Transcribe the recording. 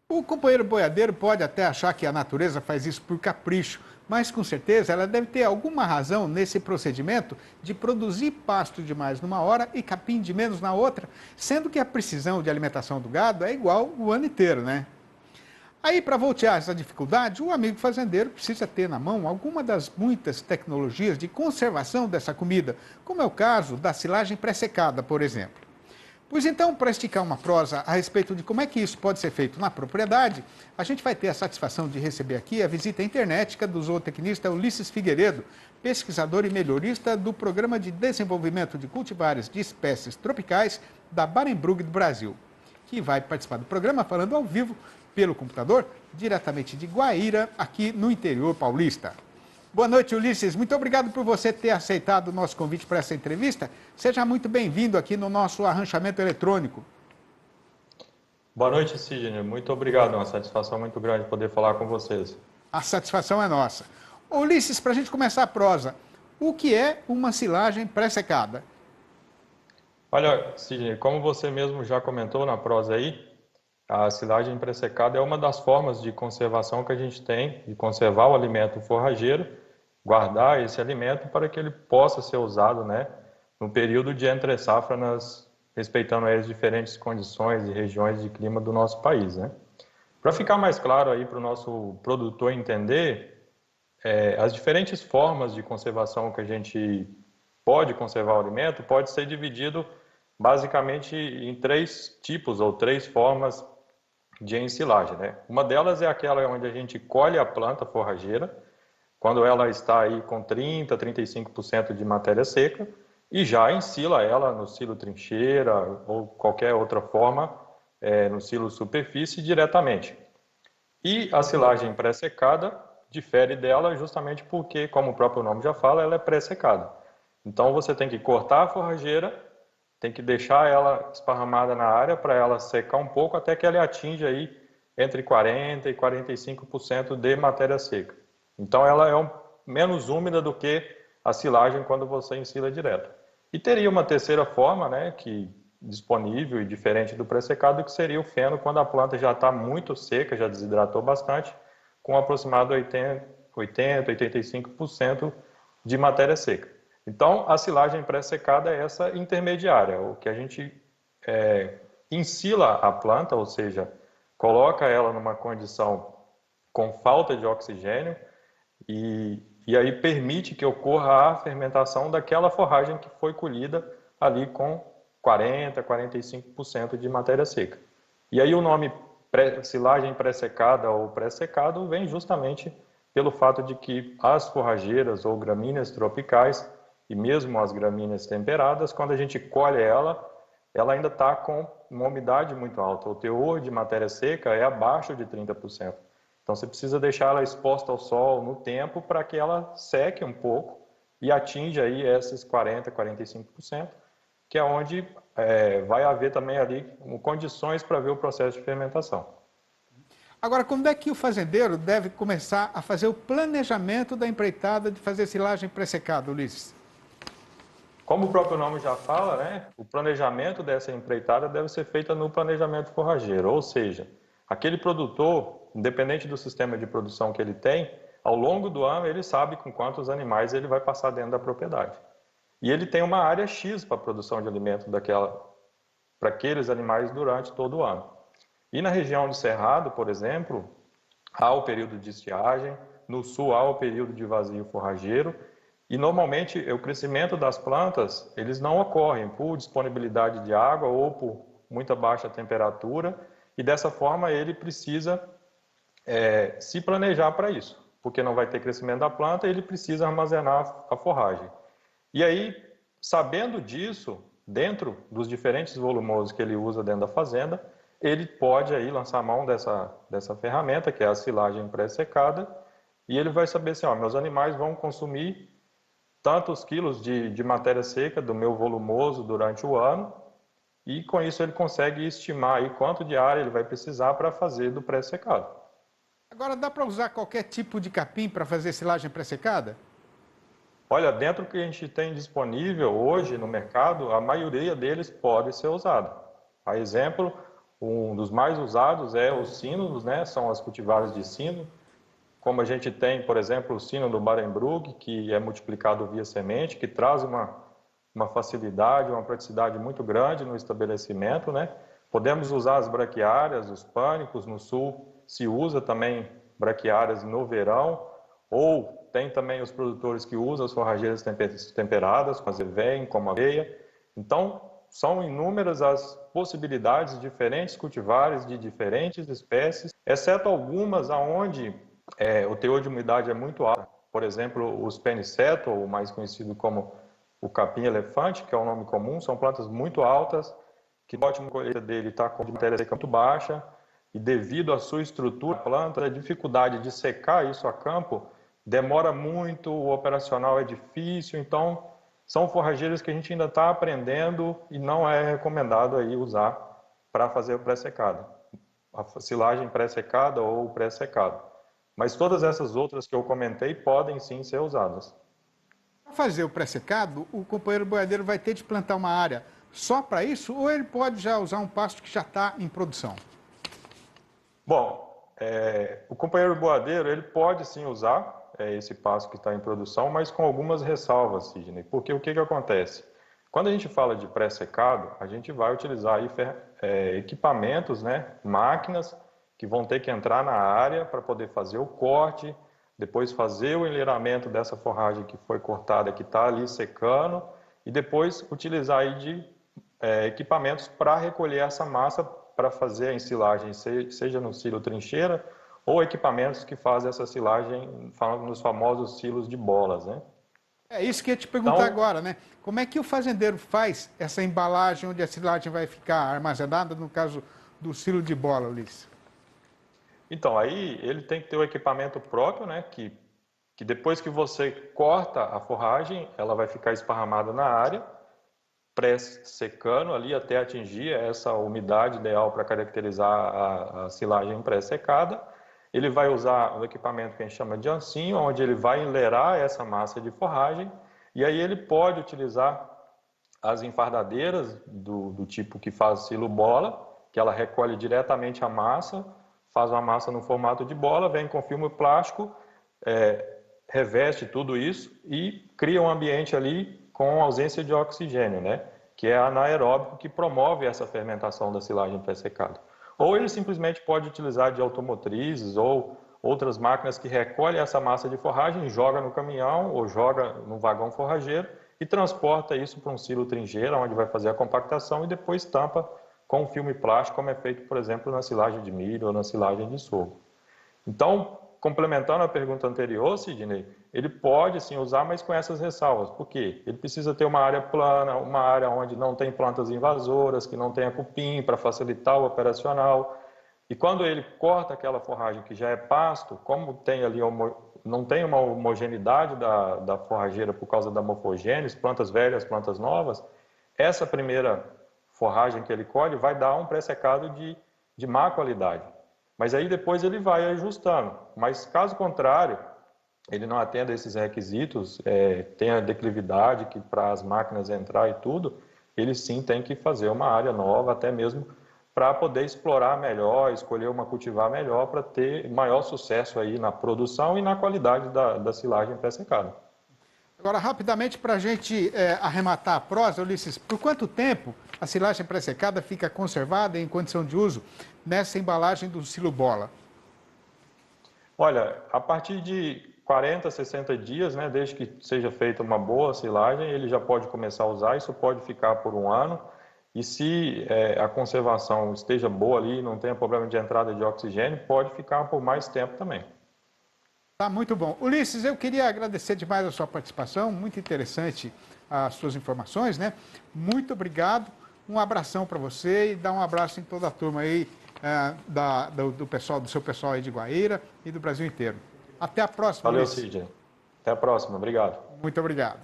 O companheiro boiadeiro pode até achar que a natureza faz isso por capricho, mas com certeza ela deve ter alguma razão nesse procedimento de produzir pasto demais numa hora e capim de menos na outra, sendo que a precisão de alimentação do gado é igual o ano inteiro, né? Aí, para voltear essa dificuldade, o amigo fazendeiro precisa ter na mão alguma das muitas tecnologias de conservação dessa comida, como é o caso da silagem pré-secada, por exemplo. Pois então, para esticar uma prosa a respeito de como é que isso pode ser feito na propriedade, a gente vai ter a satisfação de receber aqui a visita internética do zootecnista Ulisses Figueiredo, pesquisador e melhorista do Programa de Desenvolvimento de Cultivares de Espécies Tropicais da Barenbrug do Brasil, que vai participar do programa falando ao vivo pelo computador, diretamente de Guaíra, aqui no interior paulista. Boa noite, Ulisses. Muito obrigado por você ter aceitado o nosso convite para essa entrevista. Seja muito bem-vindo aqui no nosso arranchamento eletrônico. Boa noite, Sidney. Muito obrigado. É uma satisfação muito grande poder falar com vocês. A satisfação é nossa. Ulisses, para a gente começar a prosa, o que é uma silagem pré-secada? Olha, Sidney, como você mesmo já comentou na prosa aí, a silagem pré-secada é uma das formas de conservação que a gente tem, de conservar o alimento forrageiro, guardar esse alimento para que ele possa ser usado, né, no período de entre-safra, respeitando as diferentes condições e regiões de clima do nosso país, né? Para ficar mais claro aí para o nosso produtor entender, as diferentes formas de conservação que a gente pode conservar o alimento pode ser dividido basicamente em três tipos ou três formas de ensilagem, né? Uma delas é aquela onde a gente colhe a planta forrageira, quando ela está aí com 30, 35% de matéria seca, e já ensila ela no silo trincheira ou qualquer outra forma, no silo superfície diretamente. E a silagem pré-secada difere dela justamente porque, como o próprio nome já fala, ela é pré-secada. Então você tem que cortar a forrageira, tem que deixar ela esparramada na área para ela secar um pouco até que ela atinja aí entre 40% e 45% de matéria seca. Então ela é menos úmida do que a silagem quando você ensila direto. E teria uma terceira forma, né, disponível e diferente do pré-secado, que seria o feno quando a planta já está muito seca, já desidratou bastante, com aproximado 80, 85% de matéria seca. Então, a silagem pré-secada é essa intermediária, o que a gente ensila a planta, ou seja, coloca ela numa condição com falta de oxigênio e aí permite que ocorra a fermentação daquela forragem que foi colhida ali com 40, 45% de matéria seca. E aí o nome silagem pré-secada ou pré-secado vem justamente pelo fato de que as forrageiras ou gramíneas tropicais e mesmo as gramíneas temperadas, quando a gente colhe ela ainda está com uma umidade muito alta. O teor de matéria seca é abaixo de 30%. Então você precisa deixar ela exposta ao sol no tempo para que ela seque um pouco e atinja aí esses 40, 45%, que é onde vai haver também ali condições para ver o processo de fermentação. Agora, quando é que o fazendeiro deve começar a fazer o planejamento da empreitada de fazer silagem pré-secada, Ulisses? Como o próprio nome já fala, né, o planejamento dessa empreitada deve ser feito no planejamento forrageiro, ou seja, aquele produtor, independente do sistema de produção que ele tem, ao longo do ano ele sabe com quantos animais ele vai passar dentro da propriedade. E ele tem uma área X para a produção de alimento para aqueles animais durante todo o ano. E na região do Cerrado, por exemplo, há o período de estiagem, no sul há o período de vazio forrageiro, e normalmente o crescimento das plantas, eles não ocorrem por disponibilidade de água ou por muita baixa temperatura, e dessa forma ele precisa se planejar para isso, porque não vai ter crescimento da planta, ele precisa armazenar a forragem. E aí, sabendo disso, dentro dos diferentes volumosos que ele usa dentro da fazenda, ele pode aí lançar mão dessa ferramenta, que é a silagem pré-secada, e ele vai saber assim, ó, meus animais vão consumir tantos quilos de matéria seca do meu volumoso durante o ano, e com isso ele consegue estimar aí quanto de área ele vai precisar para fazer do pré-secado. Agora, dá para usar qualquer tipo de capim para fazer silagem pré-secada? Olha, dentro do que a gente tem disponível hoje no mercado, a maioria deles pode ser usada. A exemplo, Um dos mais usados é os sínodos, né? São as cultivares de sino. Como a gente tem, por exemplo, o sino do Barenbrug, que é multiplicado via semente, que traz uma facilidade, uma praticidade muito grande no estabelecimento, né? Podemos usar as braquiárias, os pânicos, no sul se usa também braquiárias no verão, ou tem também os produtores que usam as forrageiras temperadas, com azevém, como aveia. Então, são inúmeras as possibilidades de diferentes cultivares, de diferentes espécies, exceto algumas aonde o teor de umidade é muito alto. Por exemplo, os peniceto, ou mais conhecido como o capim-elefante, que é um nome comum, são plantas muito altas, que a ótima colheita dele está com matéria seca muito baixa, e devido à sua estrutura, a planta, a dificuldade de secar isso a campo, demora muito, o operacional é difícil, então são forrageiras que a gente ainda está aprendendo e não é recomendado aí usar para fazer o pré-secado. A silagem pré-secada ou pré-secado. Mas todas essas outras que eu comentei podem sim ser usadas. Para fazer o pré-secado, o companheiro boiadeiro vai ter de plantar uma área só para isso ou ele pode já usar um pasto que já está em produção? Bom, o companheiro boiadeiro ele pode sim usar esse pasto que está em produção, mas com algumas ressalvas, Sidney. Porque o que acontece? Quando a gente fala de pré-secado, a gente vai utilizar aí, equipamentos, né, máquinas que vão ter que entrar na área para poder fazer o corte, depois fazer o enleiramento dessa forragem que foi cortada, que está ali secando, e depois utilizar aí de equipamentos para recolher essa massa para fazer a ensilagem, seja no silo trincheira ou equipamentos que fazem essa silagem nos famosos silos de bolas, né? É isso que eu ia te perguntar agora, né? Como é que o fazendeiro faz essa embalagem onde a silagem vai ficar armazenada, no caso do silo de bola, Ulisses? Então, aí ele tem que ter o equipamento próprio, né? Que depois que você corta a forragem, ela vai ficar esparramada na área, pré-secando ali até atingir essa umidade ideal para caracterizar a silagem pré-secada. Ele vai usar o equipamento que a gente chama de ancinho, onde ele vai enleirar essa massa de forragem, e aí ele pode utilizar as enfardadeiras do tipo que faz silo bola, que ela recolhe diretamente a massa, faz uma massa no formato de bola, vem com filme plástico, reveste tudo isso e cria um ambiente ali com ausência de oxigênio, né? Que é anaeróbico, que promove essa fermentação da silagem pré-secada. Ou ele simplesmente pode utilizar de automotrizes ou outras máquinas que recolhem essa massa de forragem, joga no caminhão ou joga no vagão forrageiro e transporta isso para um silo trincheira, onde vai fazer a compactação e depois tampa com filme plástico, como é feito, por exemplo, na silagem de milho ou na silagem de sorgo. Então, complementando a pergunta anterior, Sidney, ele pode sim usar, mas com essas ressalvas. Por quê? Ele precisa ter uma área plana, uma área onde não tem plantas invasoras, que não tenha cupim para facilitar o operacional. E quando ele corta aquela forragem que já é pasto, como tem ali não tem uma homogeneidade da forrageira por causa da morfogênese, plantas velhas, plantas novas, essa primeira forragem que ele colhe vai dar um pré-secado de má qualidade. Mas aí depois ele vai ajustando. Mas caso contrário, ele não atenda esses requisitos, tem a declividade que para as máquinas entrar e tudo, ele sim tem que fazer uma área nova, até mesmo para poder explorar melhor, escolher uma cultivar melhor, para ter maior sucesso aí na produção e na qualidade da silagem pré-secada. Agora, rapidamente, para a gente arrematar a prosa, Ulisses, por quanto tempo a silagem pré-secada fica conservada em condição de uso nessa embalagem do silo bola? Olha, a partir de 40, 60 dias, né, desde que seja feita uma boa silagem, ele já pode começar a usar, isso pode ficar por um ano. E se a conservação esteja boa ali, não tenha problema de entrada de oxigênio, pode ficar por mais tempo também. Tá muito bom. Ulisses, eu queria agradecer demais a sua participação, muito interessante as suas informações, né? Muito obrigado, um abração para você e dá um abraço em toda a turma aí do seu pessoal aí de Guaíra e do Brasil inteiro. Até a próxima, Valeu, Ulisses. Sidney. Até a próxima. Obrigado. Muito obrigado.